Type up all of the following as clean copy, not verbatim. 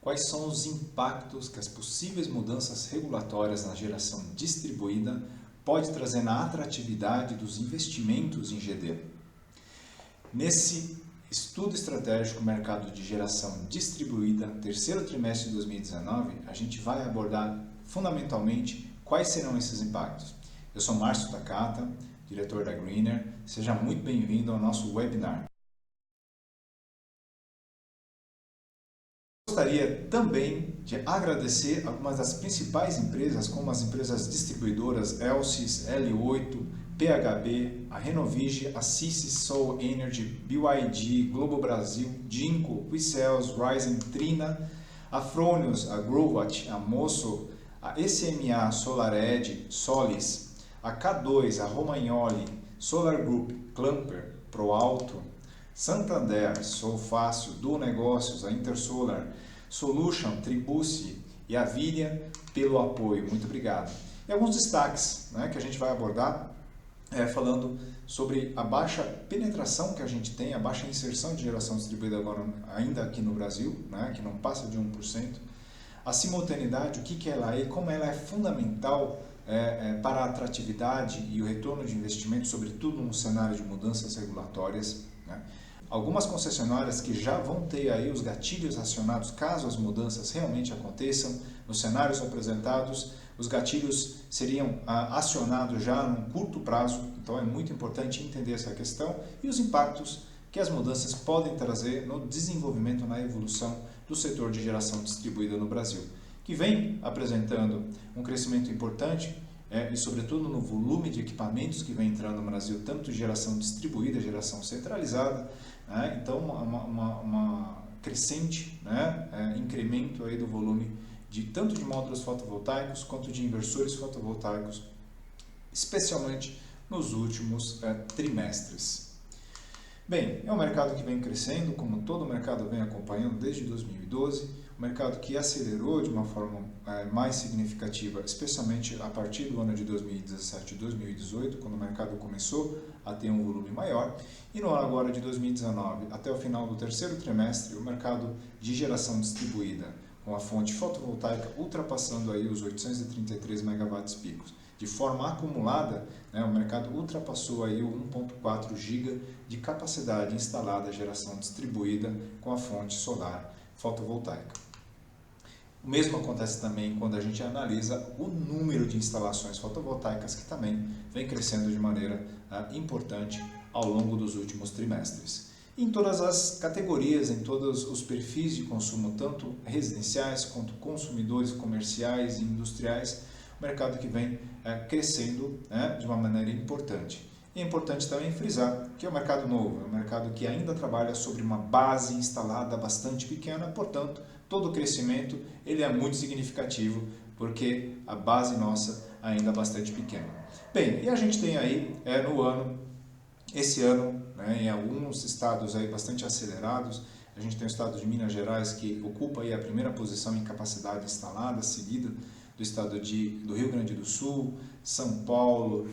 Quais são os impactos que as possíveis mudanças regulatórias na geração distribuída pode trazer na atratividade dos investimentos em GD? Nesse estudo estratégico mercado de geração distribuída, terceiro trimestre de 2019, a gente vai abordar fundamentalmente quais serão esses impactos. Eu sou Márcio Takata, diretor da Greener. Seja muito bem-vindo ao nosso webinar. Gostaria também de agradecer algumas das principais empresas, como as empresas distribuidoras Elsys, L8, PHB, a Renovige, a Sysys, Soul Energy, BYD, Globo Brasil, Jinko, Quicels, Ryzen, Trina, a Fronius, a Growat, a Mosso, a SMA, SolarEdge, Solis, a K2, a Romagnoli, Solar Group, Clamper, ProAlto, Santander, Solfácil, Duo Negócios, a Intersolar, Solution, Tribuci e a Viria pelo apoio. Muito obrigado. E alguns destaques que a gente vai abordar falando sobre a baixa penetração que a gente tem, a baixa inserção de geração distribuída agora ainda aqui no Brasil, que não passa de 1%. A simultaneidade, o que ela é e como ela é fundamental para a atratividade e o retorno de investimento, sobretudo no cenário de mudanças regulatórias. Algumas concessionárias que já vão ter aí os gatilhos acionados caso as mudanças realmente aconteçam. Nos cenários apresentados, os gatilhos seriam acionados já num curto prazo, então é muito importante entender essa questão e os impactos que as mudanças podem trazer no desenvolvimento, na evolução do setor de geração distribuída no Brasil, que vem apresentando um crescimento importante e sobretudo no volume de equipamentos que vem entrando no Brasil, tanto de geração distribuída, geração centralizada, então uma crescente incremento aí do volume de tanto de módulos fotovoltaicos quanto de inversores fotovoltaicos, especialmente nos últimos trimestres. Bem, é um mercado que vem crescendo, como todo mercado vem acompanhando desde 2012, um mercado que acelerou de uma forma mais significativa, especialmente a partir do ano de 2017 e 2018, quando o mercado começou a ter um volume maior, e no ano agora de 2019, até o final do terceiro trimestre, o mercado de geração distribuída com a fonte fotovoltaica ultrapassando aí os 833 megawatts picos. De forma acumulada, o mercado ultrapassou aí o 1.4 GB de capacidade instalada geração distribuída com a fonte solar fotovoltaica. O mesmo acontece também quando a gente analisa o número de instalações fotovoltaicas, que também vem crescendo de maneira importante ao longo dos últimos trimestres. Em todas as categorias, em todos os perfis de consumo, tanto residenciais quanto consumidores comerciais e industriais, o mercado que vem crescendo de uma maneira importante. E é importante também frisar que é um mercado novo, é um mercado que ainda trabalha sobre uma base instalada bastante pequena, portanto, todo o crescimento ele é muito significativo, porque a base nossa ainda é bastante pequena. Bem, e a gente tem aí esse ano, em alguns estados aí bastante acelerados, a gente tem o estado de Minas Gerais que ocupa aí a primeira posição em capacidade instalada, seguido do estado do Rio Grande do Sul, São Paulo,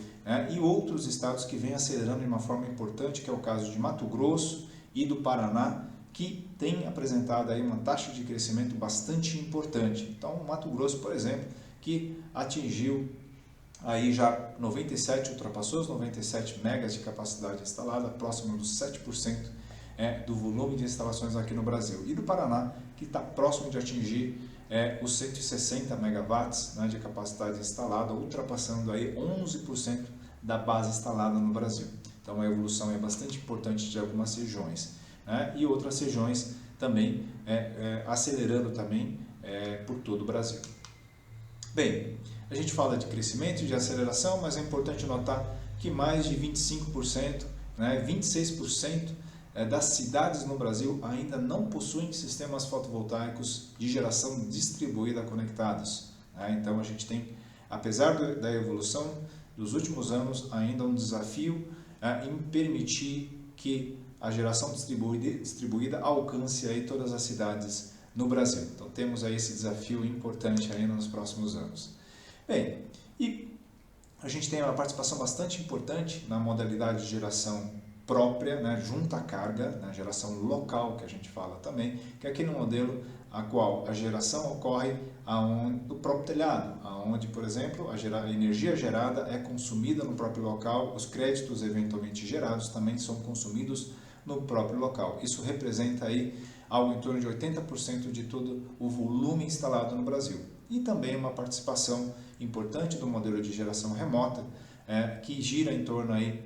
e outros estados que vêm acelerando de uma forma importante, que é o caso de Mato Grosso e do Paraná, que tem apresentado aí uma taxa de crescimento bastante importante. Então, o Mato Grosso, por exemplo, que atingiu aí já ultrapassou os 97 megas de capacidade instalada, próximo dos 7% do volume de instalações aqui no Brasil. E do Paraná, que está próximo de atingir os 160 megawatts de capacidade instalada, ultrapassando aí 11% da base instalada no Brasil. Então a evolução é bastante importante de algumas regiões. E outras regiões também acelerando também por todo o Brasil. Bem, a gente fala de crescimento e de aceleração, mas é importante notar que mais de 25%, 26% das cidades no Brasil ainda não possuem sistemas fotovoltaicos de geração distribuída conectados. Então a gente tem, apesar da evolução dos últimos anos, ainda um desafio em permitir que a geração distribuída alcance aí todas as cidades no Brasil. Então temos aí esse desafio importante aí nos próximos anos. Bem, e a gente tem uma participação bastante importante na modalidade de geração própria, né, junta à carga, né, geração local que a gente fala também, que é aquele modelo a qual a geração ocorre do próprio telhado, aonde, por exemplo, a energia gerada é consumida no próprio local, os créditos eventualmente gerados também são consumidos no próprio local. Isso representa aí algo em torno de 80% de todo o volume instalado no Brasil. E também uma participação importante do modelo de geração remota, que gira em torno aí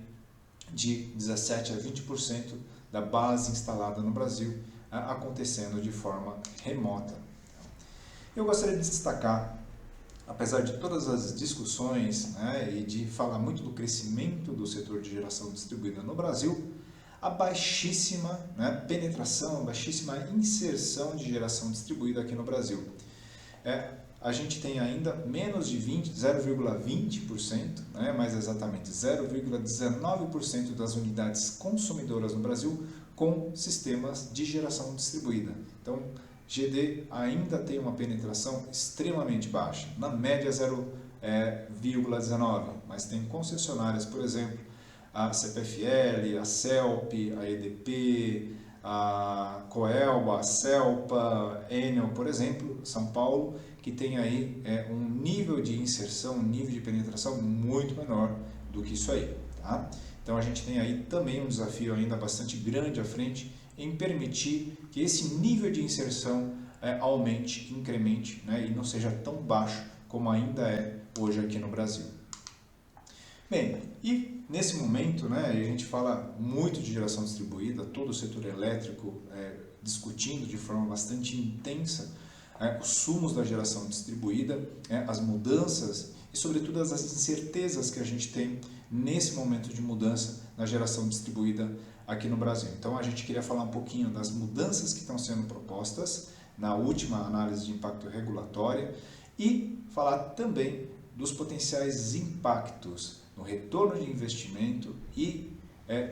de 17 a 20% da base instalada no Brasil, acontecendo de forma remota. Eu gostaria de destacar, apesar de todas as discussões, né, e de falar muito do crescimento do setor de geração distribuída no Brasil, a baixíssima, né, penetração, a baixíssima inserção de geração distribuída aqui no Brasil. A gente tem ainda menos de 0,20%, né, mais exatamente 0,19% das unidades consumidoras no Brasil com sistemas de geração distribuída. Então, GD ainda tem uma penetração extremamente baixa, na média 0,19%, mas tem concessionárias, por exemplo, a CPFL, a CELP, a EDP, a Coelba, a Celpa, Enel, por exemplo, São Paulo, que tem aí um nível de inserção, um nível de penetração muito menor do que isso aí. Tá? Então a gente tem aí também um desafio ainda bastante grande à frente em permitir que esse nível de inserção aumente, incremente, né, e não seja tão baixo como ainda é hoje aqui no Brasil. Bem, e nesse momento, né, a gente fala muito de geração distribuída, todo o setor elétrico discutindo de forma bastante intensa os sumos da geração distribuída, as mudanças e, sobretudo, as incertezas que a gente tem nesse momento de mudança na geração distribuída aqui no Brasil. Então, a gente queria falar um pouquinho das mudanças que estão sendo propostas na última análise de impacto regulatória e falar também dos potenciais impactos no retorno de investimento e,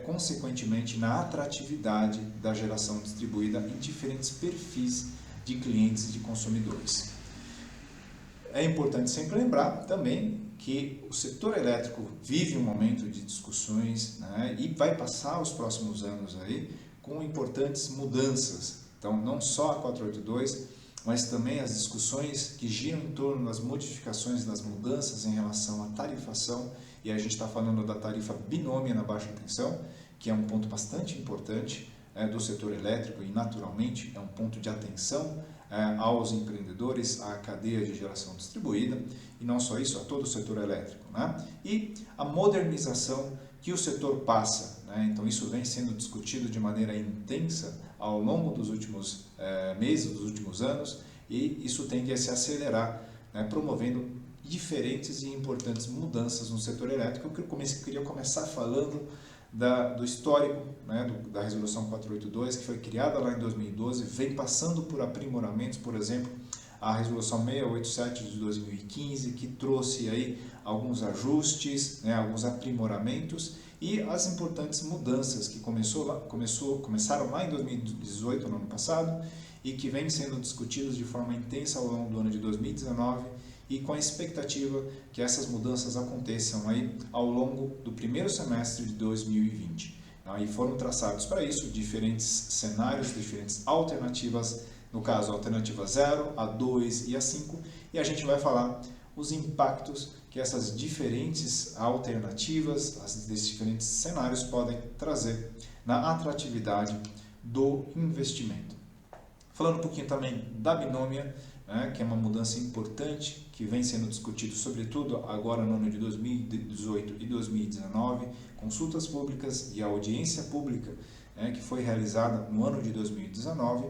consequentemente, na atratividade da geração distribuída em diferentes perfis de clientes e de consumidores. É importante sempre lembrar também que o setor elétrico vive um momento de discussões, né, e vai passar os próximos anos aí com importantes mudanças. Então, não só a 482, mas também as discussões que giram em torno das modificações, das mudanças em relação à tarifação, e a gente está falando da tarifa binômia na baixa tensão, que é um ponto bastante importante do setor elétrico e, naturalmente, é um ponto de atenção aos empreendedores, à cadeia de geração distribuída, e não só isso, a todo o setor elétrico, né? E a modernização que o setor passa, né? Então, isso vem sendo discutido de maneira intensa ao longo dos últimos meses, dos últimos anos, e isso tende a se acelerar, né, promovendo diferentes e importantes mudanças no setor elétrico. Eu queria começar falando do histórico, né, da Resolução 482, que foi criada lá em 2012, vem passando por aprimoramentos, por exemplo, a Resolução 687 de 2015, que trouxe aí alguns ajustes, né, alguns aprimoramentos, e as importantes mudanças que começaram lá em 2018, no ano passado, e que vêm sendo discutidas de forma intensa ao longo do ano de 2019, e com a expectativa que essas mudanças aconteçam aí ao longo do primeiro semestre de 2020. E foram traçados para isso diferentes cenários, diferentes alternativas, no caso a alternativa 0, a 2 e a 5, e a gente vai falar os impactos que essas diferentes alternativas, esses diferentes cenários podem trazer na atratividade do investimento. Falando um pouquinho também da binômia, que é uma mudança importante que vem sendo discutido, sobretudo agora no ano de 2018 e 2019, consultas públicas e audiência pública, que foi realizada no ano de 2019,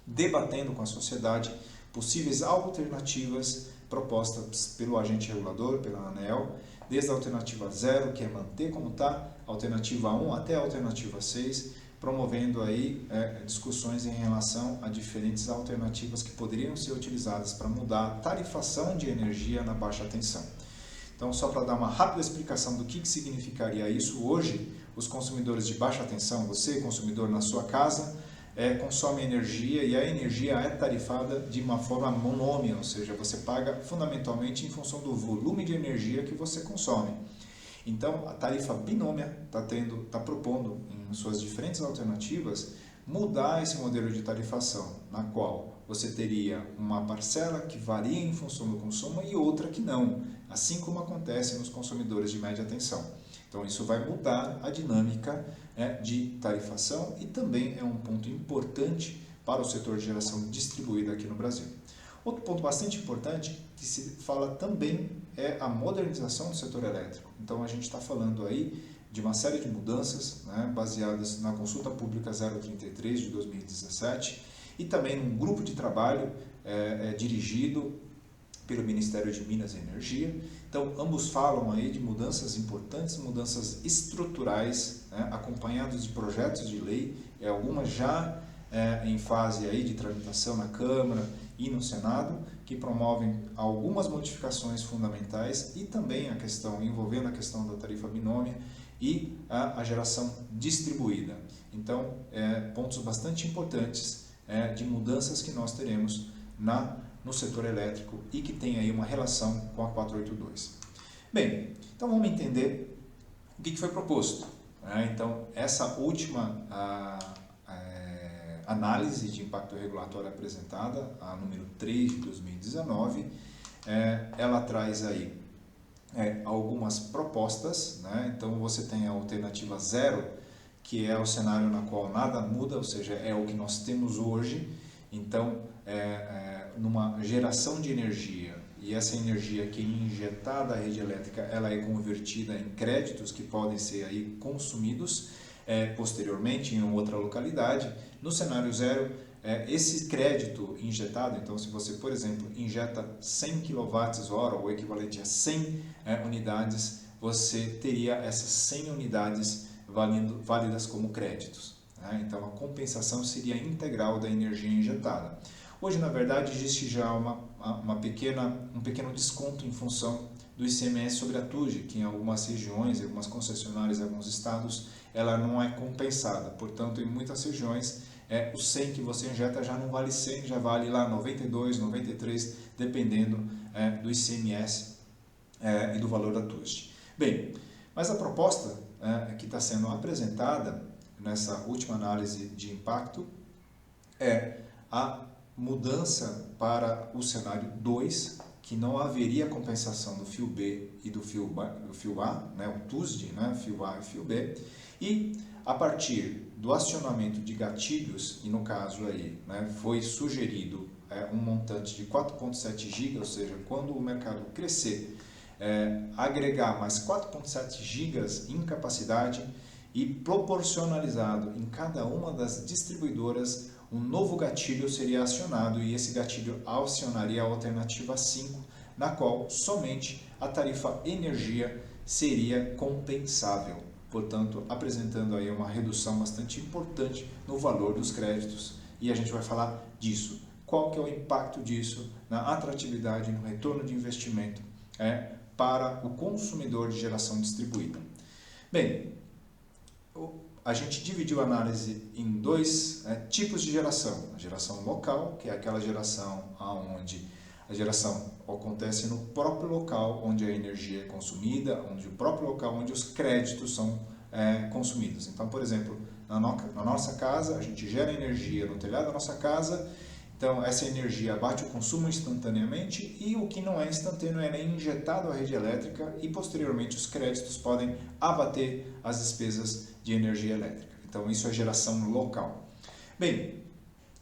debatendo com a sociedade possíveis alternativas propostas pelo agente regulador, pela ANEEL, desde a alternativa 0, que é manter como está, alternativa 1 até a alternativa 6, promovendo aí discussões em relação a diferentes alternativas que poderiam ser utilizadas para mudar a tarifação de energia na baixa tensão. Então, só para dar uma rápida explicação do que significaria isso, hoje os consumidores de baixa tensão, você consumidor na sua casa, consome energia e a energia é tarifada de uma forma monômia, ou seja, você paga fundamentalmente em função do volume de energia que você consome. Então, a tarifa binômia está propondo, em suas diferentes alternativas, mudar esse modelo de tarifação, na qual você teria uma parcela que varia em função do consumo e outra que não, assim como acontece nos consumidores de média tensão. Então, isso vai mudar a dinâmica de tarifação e também é um ponto importante para o setor de geração distribuída aqui no Brasil. Outro ponto bastante importante que se fala também é a modernização do setor elétrico. Então, a gente está falando aí de uma série de mudanças, né, baseadas na Consulta Pública 033 de 2017 e também num grupo de trabalho dirigido pelo Ministério de Minas e Energia. Então, ambos falam aí de mudanças importantes, mudanças estruturais, né, acompanhados de projetos de lei, algumas já em fase aí de tramitação na Câmara e no Senado, que promovem algumas modificações fundamentais e também envolvendo a questão da tarifa binômia e a geração distribuída. Então, pontos bastante importantes de mudanças que nós teremos no setor elétrico e que tem aí uma relação com a 482. Bem, então vamos entender o que foi proposto. Então, essa última análise de impacto regulatório apresentada, a número 3 de 2019, ela traz aí algumas propostas, né? Então você tem a alternativa 0, que é o cenário na qual nada muda, ou seja, é o que nós temos hoje. Então, numa geração de energia, e essa energia que é injetada à rede elétrica, ela é convertida em créditos que podem ser aí consumidos posteriormente em outra localidade. No cenário 0, esse crédito injetado, então se você, por exemplo, injeta 100 kWh, ou equivalente a 100 unidades, você teria essas 100 unidades válidas como créditos. Então, a compensação seria integral da energia injetada. Hoje, na verdade, existe já um pequeno desconto em função do ICMS sobre a TUG, que em algumas regiões, em algumas concessionárias, em alguns estados, ela não é compensada. Portanto, em muitas regiões, o 100 que você injeta já não vale 100, já vale lá 92, 93, dependendo do ICMS e do valor da TUG. Bem, mas a proposta que está sendo apresentada nessa última análise de impacto é a mudança para o cenário 2, que não haveria compensação do fio B e do fio A, né, o TUSD, né, fio A e fio B, e a partir do acionamento de gatilhos, e no caso aí, né, foi sugerido um montante de 4,7 GB, ou seja, quando o mercado crescer, agregar mais 4,7 GB em capacidade e proporcionalizado em cada uma das distribuidoras, um novo gatilho seria acionado e esse gatilho acionaria a alternativa 5, na qual somente a tarifa energia seria compensável, portanto apresentando aí uma redução bastante importante no valor dos créditos, e a gente vai falar disso. Qual que é o impacto disso na atratividade, no retorno de investimento para o consumidor de geração distribuída? Bem, a gente dividiu a análise em dois tipos de geração. A geração local, que é aquela geração onde a geração acontece no próprio local onde a energia é consumida, onde o próprio local onde os créditos são consumidos. Então, por exemplo, na nossa casa, a gente gera energia no telhado da nossa casa, então essa energia abate o consumo instantaneamente e o que não é instantâneo é injetado à rede elétrica e posteriormente os créditos podem abater as despesas de energia elétrica. Então isso é geração local. Bem,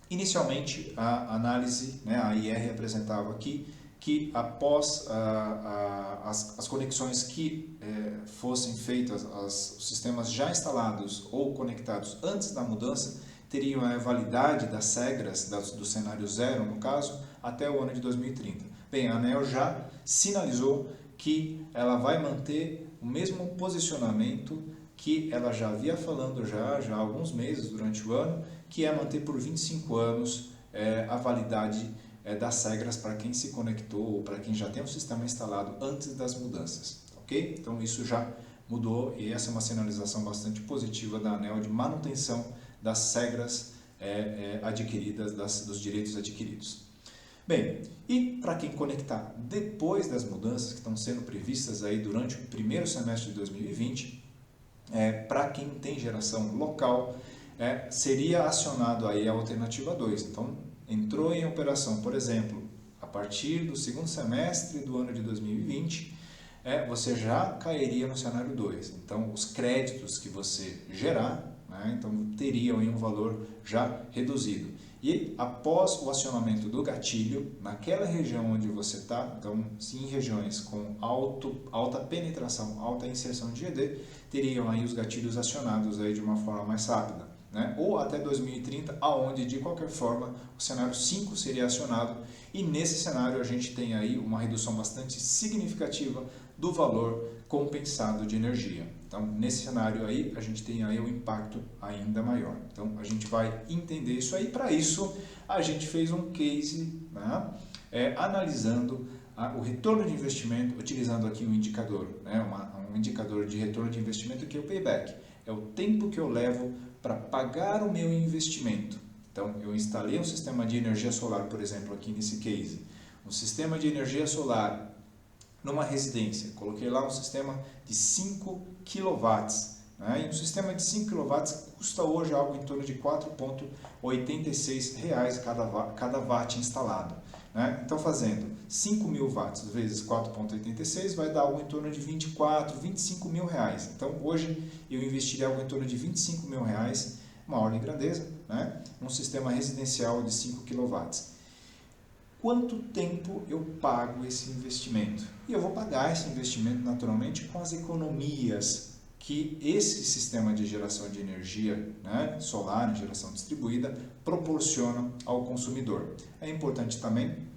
inicialmente a análise, a IR apresentava aqui que após as conexões que fossem feitas, os sistemas já instalados ou conectados antes da mudança, teriam a validade das regras do cenário 0, no caso, até o ano de 2030. Bem, a ANEEL já sinalizou que ela vai manter o mesmo posicionamento que ela já havia falando já há alguns meses durante o ano, que é manter por 25 anos a validade das regras para quem se conectou ou para quem já tem um sistema instalado antes das mudanças, ok? Então isso já mudou e essa é uma sinalização bastante positiva da ANEEL de manutenção das regras adquiridas, dos direitos adquiridos. Bem, E para quem conectar depois das mudanças que estão sendo previstas aí durante o primeiro semestre de 2020, para quem tem geração local, seria acionado aí a alternativa 2. Então, entrou em operação, por exemplo, a partir do segundo semestre do ano de 2020, você já cairia no cenário 2. Então, os créditos que você gerar, então teriam aí um valor já reduzido. E após o acionamento do gatilho, naquela região onde você está, então se em regiões com alta penetração, alta inserção de GD, teriam aí os gatilhos acionados aí de uma forma mais rápida. Ou até 2030, aonde de qualquer forma o cenário 5 seria acionado, e nesse cenário a gente tem aí uma redução bastante significativa do valor compensado de energia. Então, nesse cenário aí, a gente tem aí um impacto ainda maior. Então, a gente vai entender isso aí. Para isso, a gente fez um case, analisando o retorno de investimento, utilizando aqui um indicador, um indicador de retorno de investimento que é o payback. É o tempo que eu levo para pagar o meu investimento. Então, eu instalei um sistema de energia solar, por exemplo, aqui nesse case. Um sistema de energia solar numa residência. Coloquei lá um sistema de 5 kW. E um sistema de 5 kW custa hoje algo em torno de R$ 4,86 cada watt instalado. Então, fazendo 5.000 watts vezes 4,86 vai dar algo em torno de 24, 25 mil reais. Então, hoje eu investiria algo em torno de 25 mil reais, uma ordem de grandeza, num sistema residencial de 5 kW. Quanto tempo eu pago esse investimento? E eu vou pagar esse investimento naturalmente com as economias que esse sistema de geração de energia solar, geração distribuída, proporciona ao consumidor. É importante também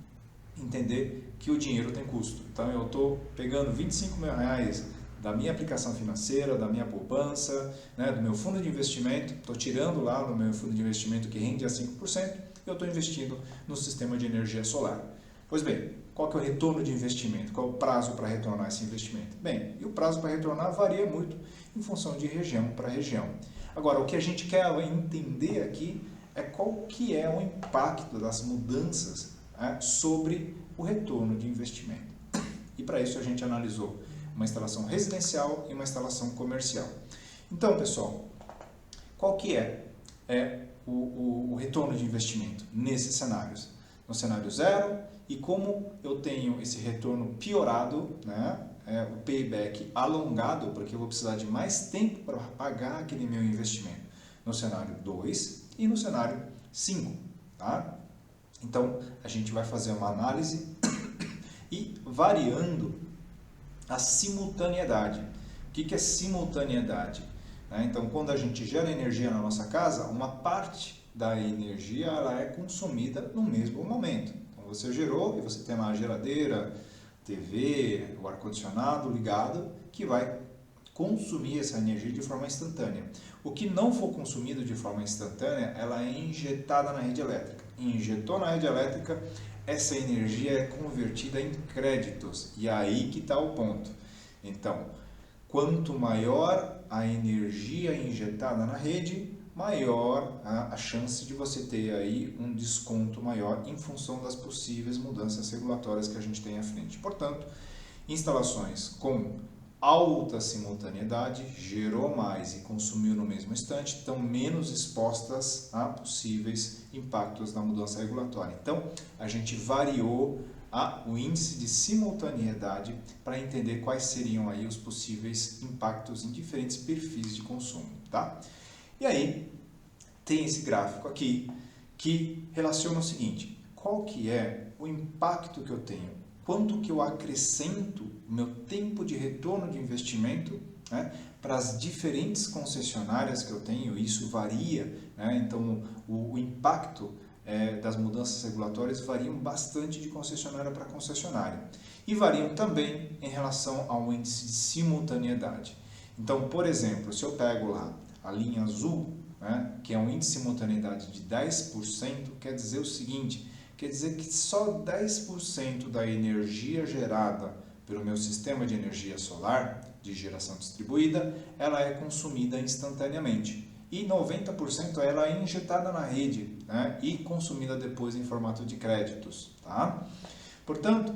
entender que o dinheiro tem custo. Então eu estou pegando 25 mil reais da minha aplicação financeira, da minha poupança, do meu fundo de investimento, estou tirando lá no meu fundo de investimento que rende a 5%, eu estou investindo no sistema de energia solar. Pois bem, qual que é o retorno de investimento? Qual é o prazo para retornar esse investimento? Bem, e o prazo para retornar varia muito em função de região para região. Agora, o que a gente quer entender aqui é qual que é o impacto das mudanças sobre o retorno de investimento. E para isso a gente analisou uma instalação residencial e uma instalação comercial. Então, pessoal, qual que é o retorno de investimento nesses cenários? No cenário 0, e como eu tenho esse retorno piorado, o payback alongado, porque eu vou precisar de mais tempo para pagar aquele meu investimento, no cenário 2 e no cenário 5. Tá? Então, a gente vai fazer uma análise e variando a simultaneidade. O que é simultaneidade? Então, quando a gente gera energia na nossa casa, uma parte da energia ela é consumida no mesmo momento. Então, você gerou e você tem lá a geladeira, TV, o ar-condicionado ligado, que vai consumir essa energia de forma instantânea. O que não for consumido de forma instantânea, ela é injetada na rede elétrica. Injetou na rede elétrica, essa energia é convertida em créditos. E aí que está o ponto. Então, quanto maior a energia injetada na rede, maior a chance de você ter aí um desconto maior em função das possíveis mudanças regulatórias que a gente tem à frente. Portanto, instalações com alta simultaneidade, gerou mais e consumiu no mesmo instante, estão menos expostas a possíveis impactos da mudança regulatória. Então, a gente variou o índice de simultaneidade para entender quais seriam aí os possíveis impactos em diferentes perfis de consumo, tá? E aí, tem esse gráfico aqui que relaciona o seguinte: qual que é o impacto que eu tenho? Quanto que eu acrescento o meu tempo de retorno de investimento para as diferentes concessionárias que eu tenho? Isso varia, então o impacto das mudanças regulatórias variam bastante de concessionária para concessionária e variam também em relação ao índice de simultaneidade. Então, por exemplo, se eu pego lá a linha azul, que é um índice de simultaneidade de 10%, quer dizer o seguinte: quer dizer que só 10% da energia gerada pelo meu sistema de energia solar, de geração distribuída, ela é consumida instantaneamente. E 90% ela é injetada na rede e consumida depois em formato de créditos. Tá? Portanto,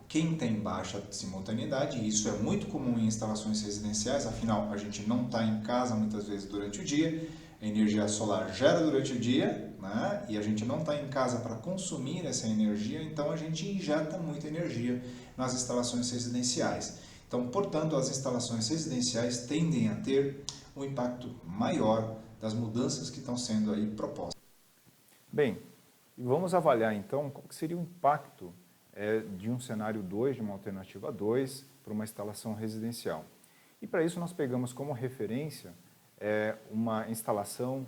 quem tem baixa simultaneidade, e isso é muito comum em instalações residenciais, afinal a gente não está em casa muitas vezes durante o dia, a energia solar gera durante o dia, né? E a gente não está em casa para consumir essa energia, então a gente injeta muita energia nas instalações residenciais. Então, portanto, as instalações residenciais tendem a ter um impacto maior das mudanças que estão sendo aí propostas. Bem, vamos avaliar então qual seria o impacto de um cenário 2, de uma alternativa 2, para uma instalação residencial. E para isso nós pegamos como referência uma instalação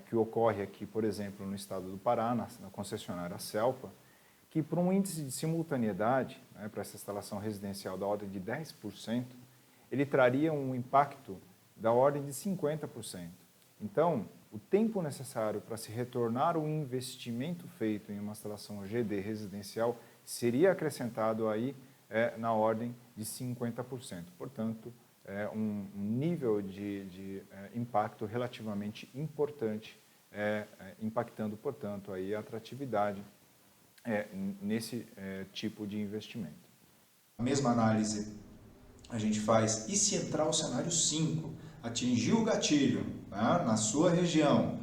que ocorre aqui, por exemplo, no estado do Pará, na concessionária Celpa, que por um índice de simultaneidade, para essa instalação residencial da ordem de 10%, ele traria um impacto da ordem de 50%. Então, o tempo necessário para se retornar o investimento feito em uma instalação GD residencial seria acrescentado aí na ordem de 50%. Portanto, um nível de impacto relativamente importante, impactando, portanto, aí a atratividade nesse tipo de investimento. A mesma análise a gente faz, e se entrar o cenário 5, atingir o gatilho, tá, na sua região,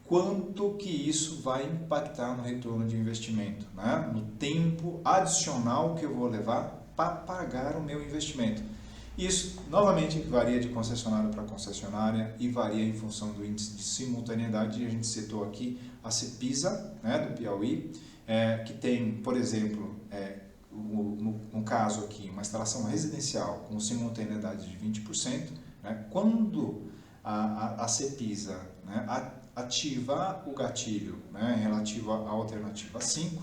quanto que isso vai impactar no retorno de investimento, né? No tempo adicional que eu vou levar para pagar o meu investimento. Isso, novamente, varia de concessionária para concessionária e varia em função do índice de simultaneidade. E a gente citou aqui a Cepisa, né, do Piauí, que tem, por exemplo, no caso aqui, uma instalação residencial com simultaneidade de 20%, né, quando a Cepisa, né, ativar o gatilho, né, relativo à alternativa 5,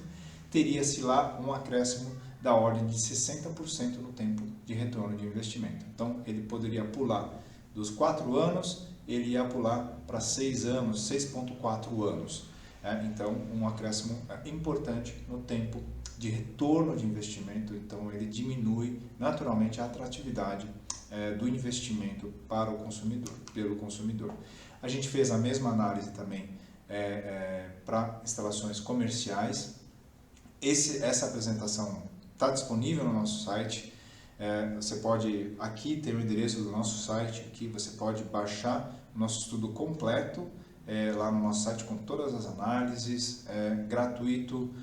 teria-se lá um acréscimo da ordem de 60% no tempo de retorno de investimento. Então, ele poderia pular dos 4 anos, ele ia pular para 6 anos, 6,4 anos. Então, um acréscimo importante no tempo de retorno de investimento, então ele diminui naturalmente a atratividade do investimento para o consumidor, pelo consumidor. A gente fez a mesma análise também para instalações comerciais. Essa apresentação está disponível no nosso site. Você pode, aqui tem o endereço do nosso site, aqui você pode baixar o nosso estudo completo lá no nosso site com todas as análises, gratuito.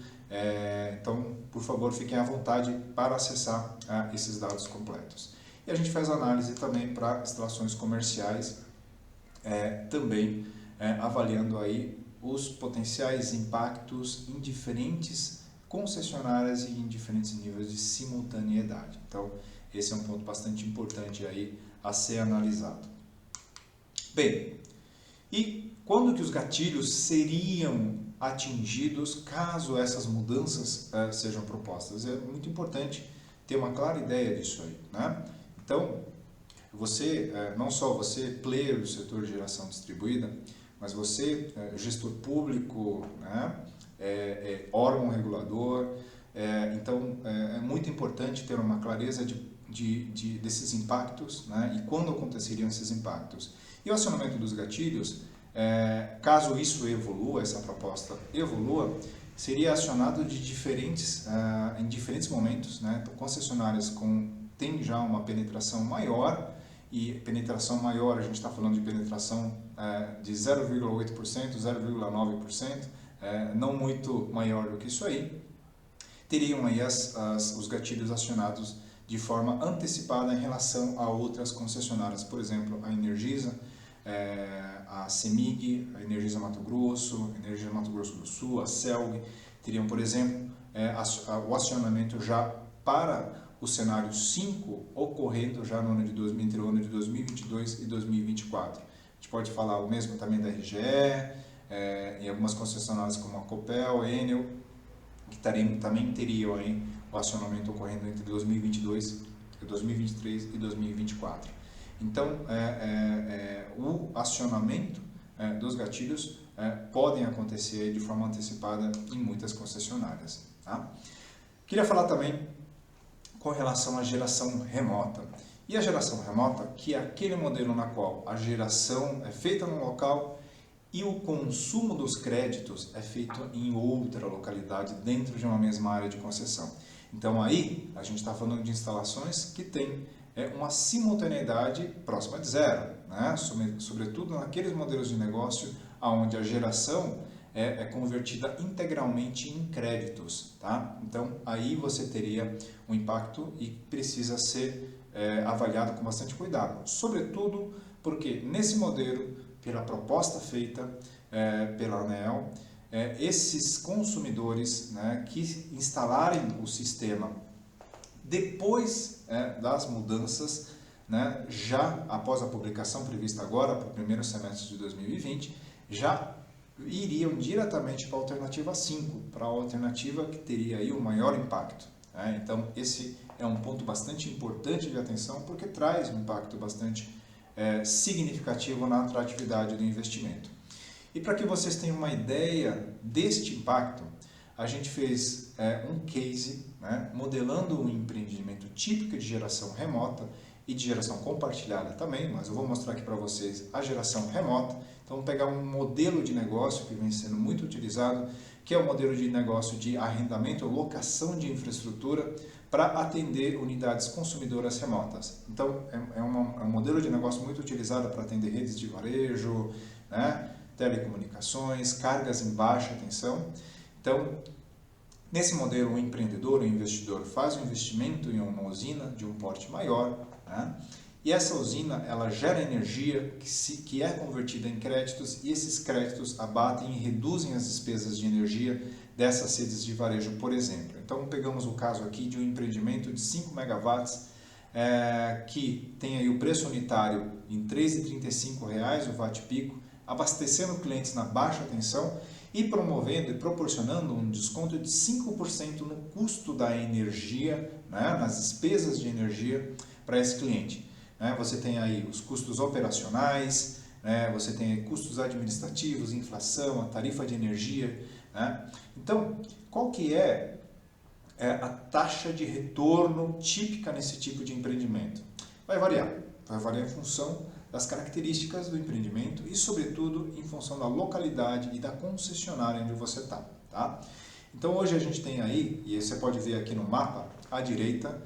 Então, por favor, fiquem à vontade para acessar esses dados completos. E a gente faz análise também para instalações comerciais, também avaliando aí os potenciais impactos em diferentes concessionárias e em diferentes níveis de simultaneidade. Então, esse é um ponto bastante importante aí a ser analisado. Bem, e quando que os gatilhos seriam atingidos caso essas mudanças sejam propostas? É muito importante ter uma clara ideia disso aí, né? Então, você, não só você, player do setor de geração distribuída, mas você, gestor público, né? Órgão regulador, então é muito importante ter uma clareza desses impactos, né? E quando aconteceriam esses impactos. E o acionamento dos gatilhos, caso isso evolua, essa proposta evolua, seria acionado em diferentes momentos, né? Então, concessionárias têm já uma penetração maior, e penetração maior, a gente está falando de penetração de 0,8%, 0,9%, não muito maior do que isso aí, teriam aí os gatilhos acionados de forma antecipada em relação a outras concessionárias, por exemplo, a Energisa, a CEMIG, a Energisa Mato Grosso do Sul, a CELG, teriam, por exemplo, o acionamento já para o cenário 5 ocorrendo já entre o ano de 2022 e 2024. A gente pode falar o mesmo também da RGE, em algumas concessionárias como a Copel, a Enel, que também teriam aí o acionamento ocorrendo entre 2022, 2023 e 2024. Então, o acionamento dos gatilhos podem acontecer de forma antecipada em muitas concessionárias. Tá? Queria falar também com relação à geração remota. E a geração remota, que é aquele modelo na qual a geração é feita no local e o consumo dos créditos é feito em outra localidade dentro de uma mesma área de concessão. Então aí a gente está falando de instalações que têm uma simultaneidade próxima de zero, né? Sobretudo naqueles modelos de negócio onde a geração é convertida integralmente em créditos, tá? Então aí você teria um impacto e precisa ser avaliado com bastante cuidado, sobretudo porque nesse modelo, pela proposta feita pela ANEEL, esses consumidores, né, que instalarem o sistema depois das mudanças, né, já após a publicação prevista agora para o primeiro semestre de 2020, já iriam diretamente para a alternativa 5, para a alternativa que teria aí o maior impacto. Então esse é um ponto bastante importante de atenção, porque traz um impacto bastante significativo na atratividade do investimento. E para que vocês tenham uma ideia deste impacto, a gente fez um case, né, modelando um empreendimento típico de geração remota e de geração compartilhada também, mas eu vou mostrar aqui para vocês a geração remota. Então, vamos pegar um modelo de negócio que vem sendo muito utilizado, que é o modelo de negócio de arrendamento ou locação de infraestrutura para atender unidades consumidoras remotas. Então, é um modelo de negócio muito utilizado para atender redes de varejo, né, telecomunicações, cargas em baixa tensão. Então, nesse modelo, o empreendedor, o investidor, faz um investimento em uma usina de um porte maior, né, e essa usina ela gera energia que é convertida em créditos, e esses créditos abatem e reduzem as despesas de energia dessas redes de varejo, por exemplo. Então, pegamos o caso aqui de um empreendimento de 5 megawatts, que tem aí o preço unitário em R$ 3,35 o watt-pico, abastecendo clientes na baixa tensão e promovendo e proporcionando um desconto de 5% no custo da energia, né, nas despesas de energia para esse cliente. Você tem aí os custos operacionais, você tem aí custos administrativos, inflação, a tarifa de energia. Então, qual que é a taxa de retorno típica nesse tipo de empreendimento? Vai variar em função das características do empreendimento e, sobretudo, em função da localidade e da concessionária onde você está. Tá? Então, hoje a gente tem aí, e você pode ver aqui no mapa, à direita,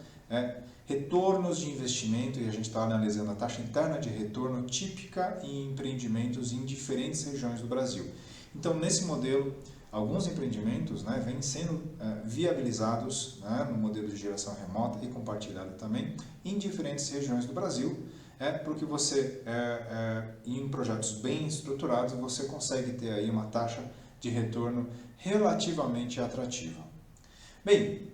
retornos de investimento, e a gente está analisando a taxa interna de retorno típica em empreendimentos em diferentes regiões do Brasil. Então, nesse modelo, alguns empreendimentos vêm sendo viabilizados no modelo de geração remota e compartilhada também em diferentes regiões do Brasil, porque você, em projetos bem estruturados, você consegue ter aí uma taxa de retorno relativamente atrativa. Bem,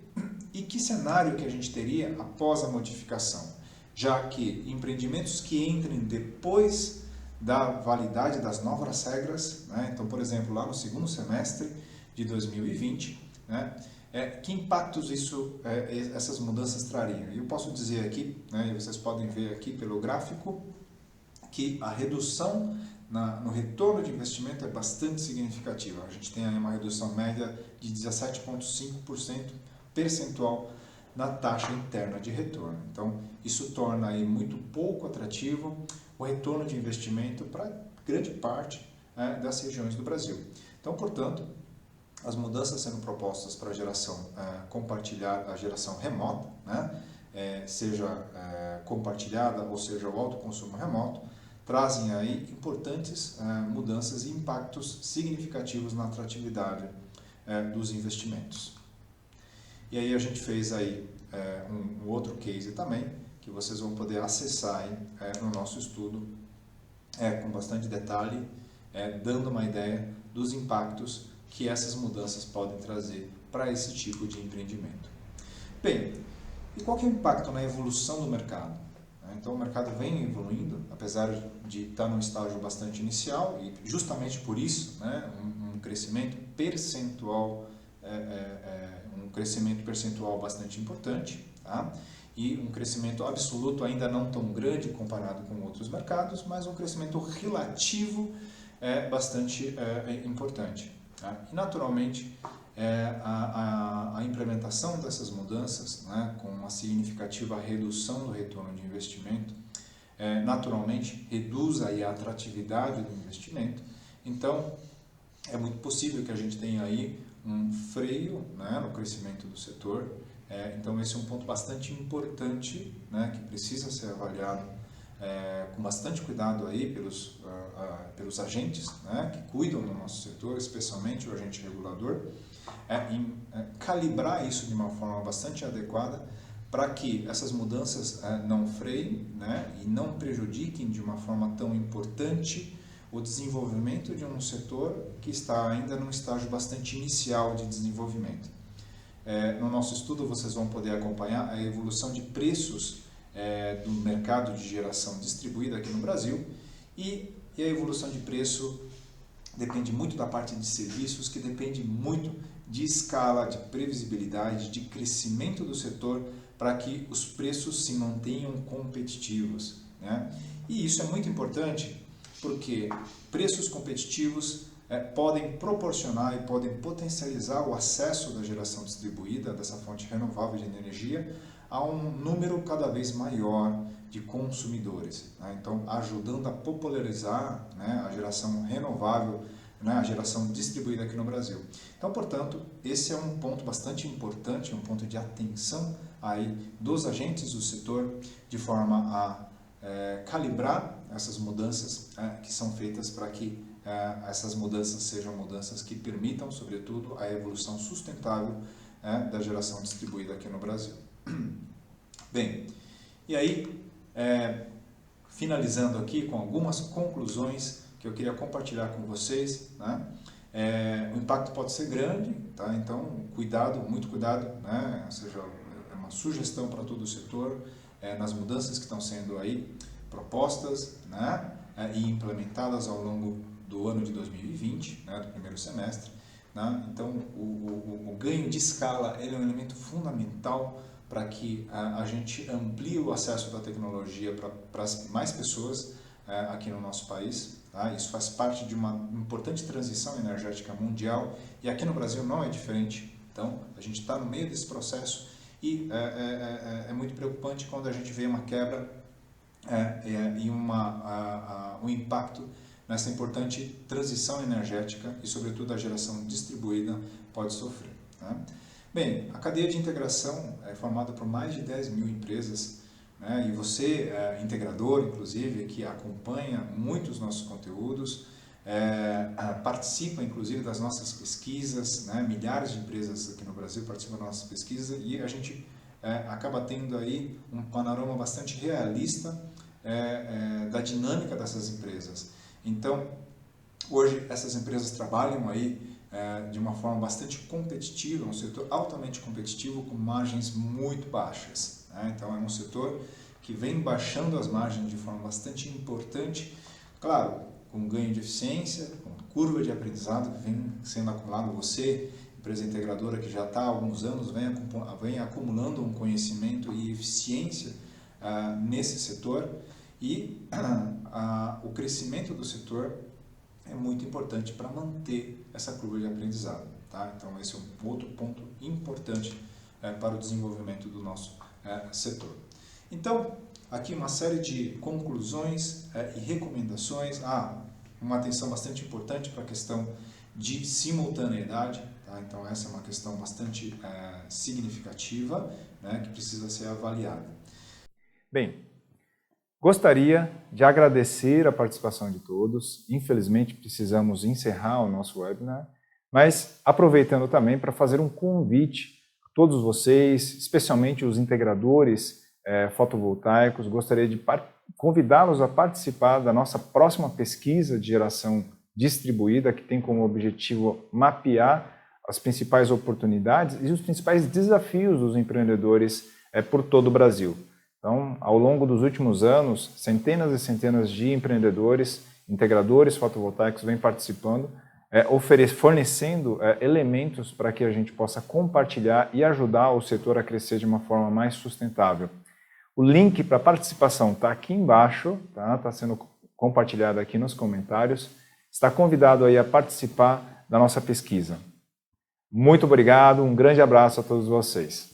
e que cenário que a gente teria após a modificação? Já que empreendimentos que entrem depois da validade das novas regras, então, por exemplo, lá no segundo semestre de 2020, que impactos essas mudanças trariam? Eu posso dizer aqui, e vocês podem ver aqui pelo gráfico, que a redução no retorno de investimento é bastante significativa. A gente tem aí uma redução média de 17,5% percentual na taxa interna de retorno. Então, isso torna aí muito pouco atrativo o retorno de investimento para grande parte das regiões do Brasil. Então, portanto, as mudanças sendo propostas para a geração compartilhada, a geração remota, seja compartilhada ou seja o autoconsumo remoto, trazem aí importantes mudanças e impactos significativos na atratividade dos investimentos. E aí a gente fez aí um outro case também, que vocês vão poder acessar aí, no nosso estudo com bastante detalhe, dando uma ideia dos impactos que essas mudanças podem trazer para esse tipo de empreendimento. Bem, e qual que é o impacto na evolução do mercado? Então o mercado vem evoluindo, apesar de estar num estágio bastante inicial, e justamente por isso um crescimento percentual bastante importante, tá? E um crescimento absoluto ainda não tão grande comparado com outros mercados, mas um crescimento relativo bastante importante. Tá? E naturalmente a implementação dessas mudanças, com uma significativa redução do retorno de investimento, naturalmente reduz aí a atratividade do investimento Então, é muito possível que a gente tenha aí um freio, né, no crescimento do setor. Então, esse é um ponto bastante importante, né, que precisa ser avaliado com bastante cuidado aí pelos agentes, né, que cuidam do nosso setor, especialmente o agente regulador, em calibrar isso de uma forma bastante adequada para que essas mudanças não freiem, né, e não prejudiquem de uma forma tão importante o desenvolvimento de um setor que está ainda num estágio bastante inicial de desenvolvimento. No nosso estudo vocês vão poder acompanhar a evolução de preços do mercado de geração distribuída aqui no Brasil e a evolução de preço depende muito da parte de serviços, que depende muito de escala, de previsibilidade, de crescimento do setor para que os preços se mantenham competitivos, né? E isso é muito importante porque preços competitivos podem proporcionar e podem potencializar o acesso da geração distribuída, dessa fonte renovável de energia, a um número cada vez maior de consumidores, né? Então, ajudando a popularizar, né, a geração renovável, né, a geração distribuída aqui no Brasil. Então, portanto, esse é um ponto bastante importante, um ponto de atenção aí dos agentes do setor, de forma a calibrar essas mudanças que são feitas para que essas mudanças sejam mudanças que permitam, sobretudo, a evolução sustentável da geração distribuída aqui no Brasil. Bem, e aí, finalizando aqui com algumas conclusões que eu queria compartilhar com vocês, né? O impacto pode ser grande, tá? Então, cuidado, muito cuidado, né? Ou seja, é uma sugestão para todo o setor, nas mudanças que estão sendo aí propostas, né, e implementadas ao longo do ano de 2020, né, do primeiro semestre, né? Então, o ganho de escala ele é um elemento fundamental para que a gente amplie o acesso da tecnologia para mais pessoas aqui no nosso país. Tá? Isso faz parte de uma importante transição energética mundial e aqui no Brasil não é diferente. Então, a gente está no meio desse processo e é muito preocupante quando a gente vê uma quebra e um impacto nessa importante transição energética e, sobretudo, a geração distribuída pode sofrer. Tá? Bem, a cadeia de integração é formada por mais de 10 mil empresas, né? E você, integrador, inclusive, que acompanha muitos nossos conteúdos, participa, inclusive, das nossas pesquisas, né? Milhares de empresas aqui no Brasil participam das nossas pesquisas e a gente acaba tendo aí um panorama bastante realista da dinâmica dessas empresas. Então, hoje essas empresas trabalham aí de uma forma bastante competitiva, um setor altamente competitivo com margens muito baixas, né? Então, é um setor que vem baixando as margens de forma bastante importante, claro, com ganho de eficiência, com curva de aprendizado que vem sendo acumulado. Você, empresa integradora que já está há alguns anos, vem acumulando um conhecimento e eficiência nesse setor e o crescimento do setor é muito importante para manter essa curva de aprendizado. Tá? Então, esse é um outro ponto importante para o desenvolvimento do nosso setor. Então, aqui uma série de conclusões e recomendações. Uma atenção bastante importante para a questão de simultaneidade. Tá? Então, essa é uma questão bastante significativa, né, que precisa ser avaliada. Bem, gostaria de agradecer a participação de todos. Infelizmente, precisamos encerrar o nosso webinar, mas aproveitando também para fazer um convite a todos vocês, especialmente os integradores fotovoltaicos, gostaria de convidá-los a participar da nossa próxima pesquisa de geração distribuída, que tem como objetivo mapear as principais oportunidades e os principais desafios dos empreendedores por todo o Brasil. Então, ao longo dos últimos anos, centenas e centenas de empreendedores, integradores fotovoltaicos vêm participando, fornecendo elementos para que a gente possa compartilhar e ajudar o setor a crescer de uma forma mais sustentável. O link para participação está aqui embaixo, tá sendo compartilhado aqui nos comentários. Está convidado aí a participar da nossa pesquisa. Muito obrigado, um grande abraço a todos vocês.